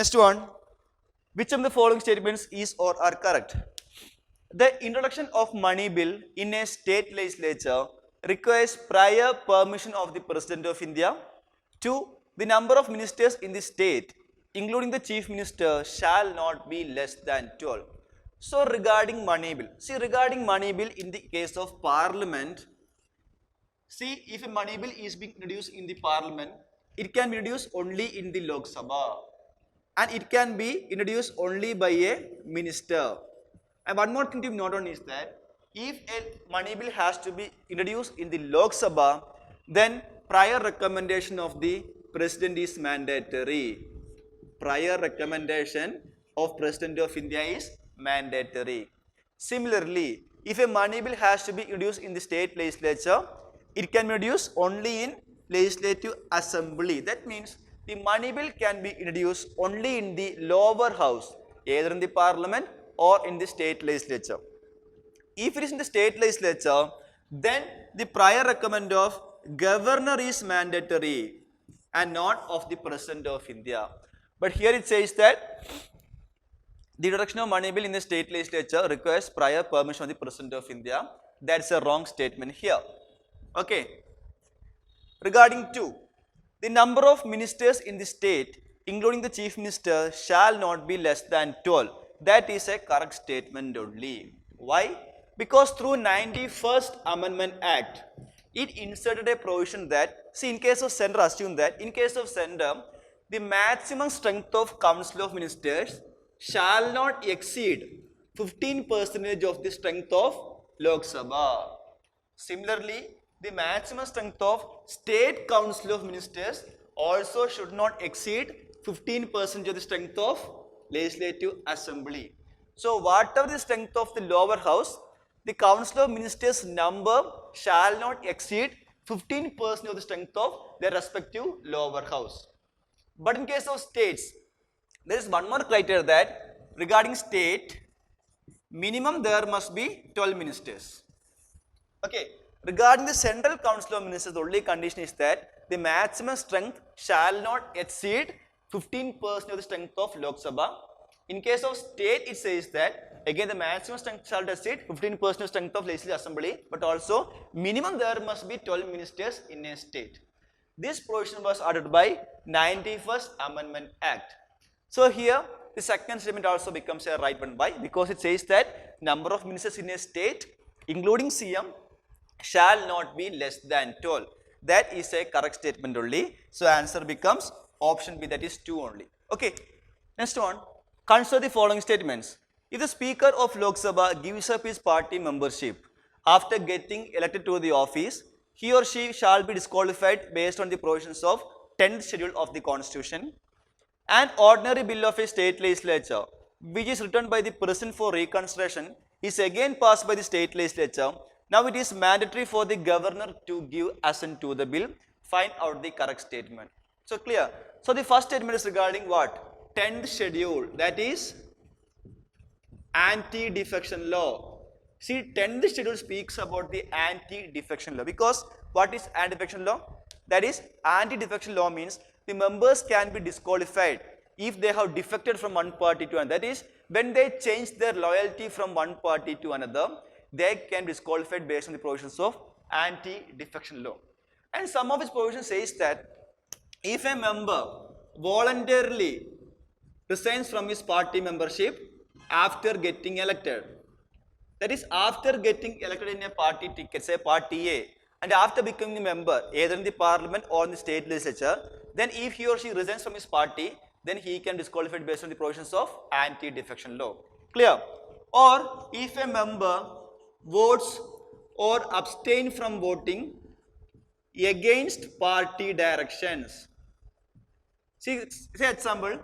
Next one. Which of the following statements is or are correct? The introduction of money bill in a state legislature requires prior permission of the President of India. 2. The number of ministers in the state, including the chief minister, shall not be less than 12. So regarding money bill, regarding money bill in the case of parliament, if a money bill is being introduced in the parliament, it can be introduced only in the Lok Sabha and it can be introduced only by a minister. And one more thing to note on is that if a money bill has to be introduced in the Lok Sabha, then prior recommendation of the President is mandatory. Prior recommendation of President of India is mandatory. Similarly, if a money bill has to be introduced in the state legislature, it can be introduced only in legislative assembly. That means the money bill can be introduced only in the lower house, either in the parliament or in the state legislature. If it is in the state legislature, then the prior recommend of governor is mandatory and not of the President of India. But here it says that the introduction of money bill in the state legislature requires prior permission of the President of India. That's a wrong statement here. Okay. Regarding 2, the number of ministers in the state, including the chief minister, shall not be less than 12. That is a correct statement only. Why? Because through 91st Amendment Act, it inserted a provision that, in case of center, assume that in case of center, the maximum strength of Council of Ministers shall not exceed 15% of the strength of Lok Sabha. Similarly, the maximum strength of State Council of Ministers also should not exceed 15% of the strength of Legislative Assembly. So, whatever the strength of the lower house, the Council of Ministers number shall not exceed 15% of the strength of their respective lower house. But in case of states, there is one more criteria that regarding state, minimum there must be 12 ministers. Okay. Regarding the Central Council of Ministers, the only condition is that the maximum strength shall not exceed 15% of the strength of Lok Sabha. In case of state, it says that again the maximum strength shall exceed 15% of strength of Legislative Assembly, but also minimum there must be 12 ministers in a state. This provision was added by 91st Amendment Act. So here the second statement also becomes a right one. Why? Because it says that number of ministers in a state, including CM, shall not be less than 12. That is a correct statement only. So answer becomes option B, that is 2 only. Okay. Next one. Consider the following statements. If the Speaker of Lok Sabha gives up his party membership after getting elected to the office, he or she shall be disqualified based on the provisions of 10th schedule of the Constitution. An ordinary bill of a state legislature, which is written by the President for reconsideration, is again passed by the state legislature. Now it is mandatory for the governor to give assent to the bill. Find out the correct statement. So clear. So the first statement is regarding what? 10th schedule, that is anti-defection law. See, 10th schedule speaks about the anti-defection law, because what is anti-defection law? That is, anti-defection law means the members can be disqualified if they have defected from one party to another. That is, when they change their loyalty from one party to another, they can be disqualified based on the provisions of anti-defection law. And some of its provisions says that if a member voluntarily resigns from his party membership after getting elected, that is, after getting elected in a party ticket, say party A, and after becoming a member either in the parliament or in the state legislature, then if he or she resigns from his party, then he can be disqualified based on the provisions of anti-defection law. Clear? Or if a member votes or abstain from voting against party directions. See, say example,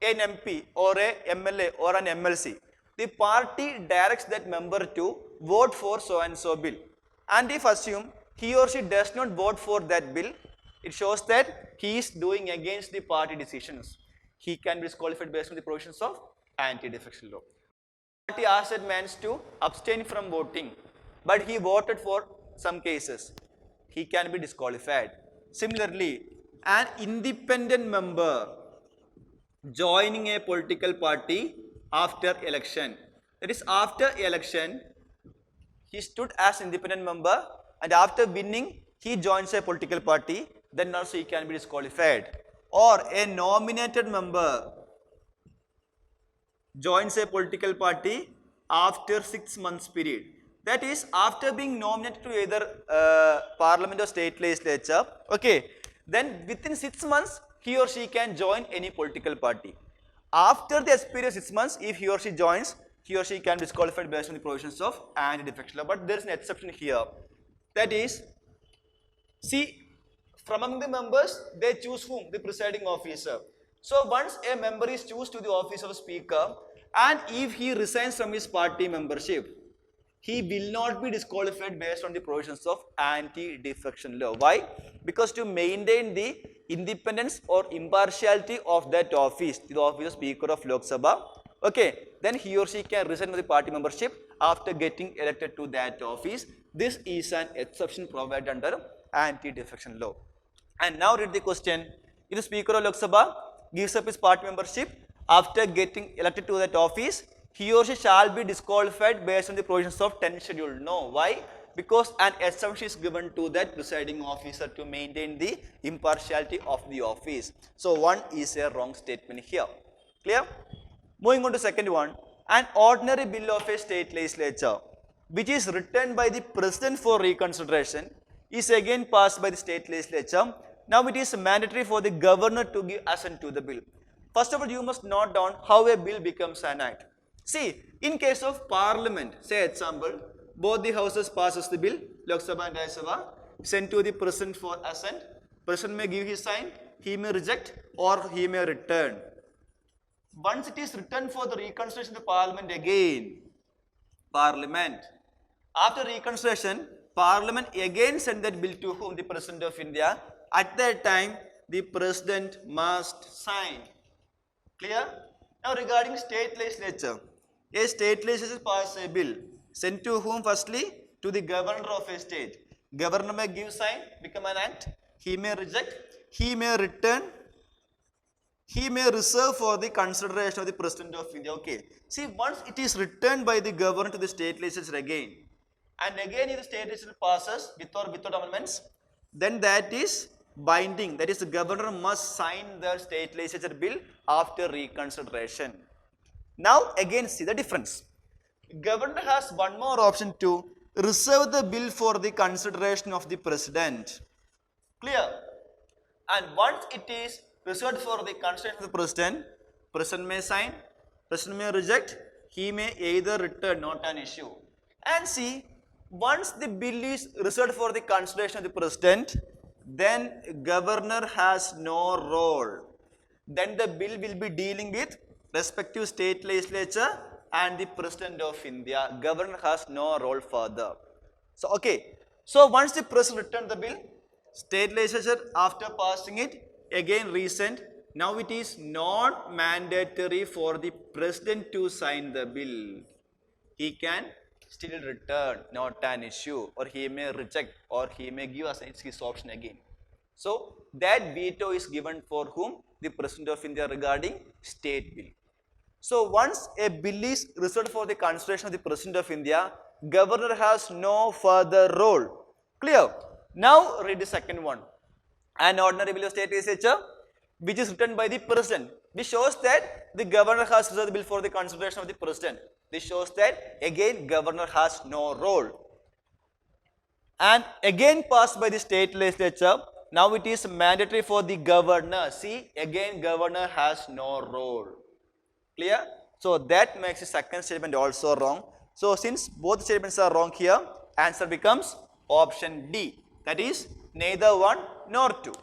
an MP or a MLA or an MLC. The party directs that member to vote for so and so bill. And if assume he or she does not vote for that bill, it shows that he is doing against the party decisions. He can be disqualified based on the provisions of anti-defection law. Party asked that man to abstain from voting, but he voted for some cases. He can be disqualified. Similarly, an independent member joining a political party after election. That is, after election, he stood as independent member, and after winning, he joins a political party, then also he can be disqualified. Or a nominated member joins a political party after 6 months period. That is, after being nominated to either parliament or state legislature, okay, then within 6 months, he or she can join any political party. After the expiry of 6 months, if he or she joins, he or she can be disqualified based on the provisions of anti-defection law. But there is an exception here. That is, see, from among the members, they choose whom? The presiding officer. So once a member is chosen to the office of speaker, and if he resigns from his party membership, he will not be disqualified based on the provisions of anti-defection law. Why? Because to maintain the independence or impartiality of that office, the office of Speaker of Lok Sabha, okay, then he or she can resign from the party membership after getting elected to that office. This is an exception provided under anti-defection law. And now read the question. If the Speaker of Lok Sabha gives up his party membership after getting elected to that office, he or she shall be disqualified based on the provisions of 10th schedule. No. Why? Because an exception is given to that presiding officer to maintain the impartiality of the office. So one is a wrong statement here. Clear? Moving on to second one. An ordinary bill of a state legislature which is written by the president for reconsideration is again passed by the state legislature. Now it is mandatory for the governor to give assent to the bill. First of all, you must note down how a bill becomes an act. See, in case of parliament, say example, both the houses passes the bill, Lok Sabha and Rajya Sabha, sent to the president for assent. President may give his sign, he may reject or he may return. Once it is returned for the reconsideration of the parliament again, after reconsideration, parliament again sent that bill to whom? The president of India. At that time, the president must sign. Clear? Now regarding state legislature, a state legislature passes a bill, sent to whom firstly? To the governor of a state. Governor may give sign, become an act, he may reject, he may return, he may reserve for the consideration of the president of India. Okay. See, once it is returned by the governor to the state legislature again, and again if the state legislature passes with or without amendments, then that is binding. That is, the governor must sign the state legislature bill after reconsideration. Now again see the difference. Governor has one more option to reserve the bill for the consideration of the president. Clear? And once it is reserved for the consideration of the president may sign, president may reject, he may either return, not an issue. And see, once the bill is reserved for the consideration of the president, then governor has no role. Then the bill will be dealing with respective state legislature and the president of India. Governor has no role further. So, okay. So, once the president returned the bill, state legislature after passing it again resent. Now it is not mandatory for the president to sign the bill. He can still return, not an issue, or he may reject, or he may give us his option again. So that veto is given for whom? The President of India regarding state bill. So once a bill is reserved for the consideration of the President of India, governor has no further role. Clear? Now read the second one. An ordinary bill of state legislature which is written by the president. This shows that the governor has reserved the bill for the consideration of the president. This shows that again governor has no role. And again passed by the state legislature. Now it is mandatory for the governor. See, again governor has no role. Clear? So that makes the second statement also wrong. So since both statements are wrong here, answer becomes option D. That is neither one nor two.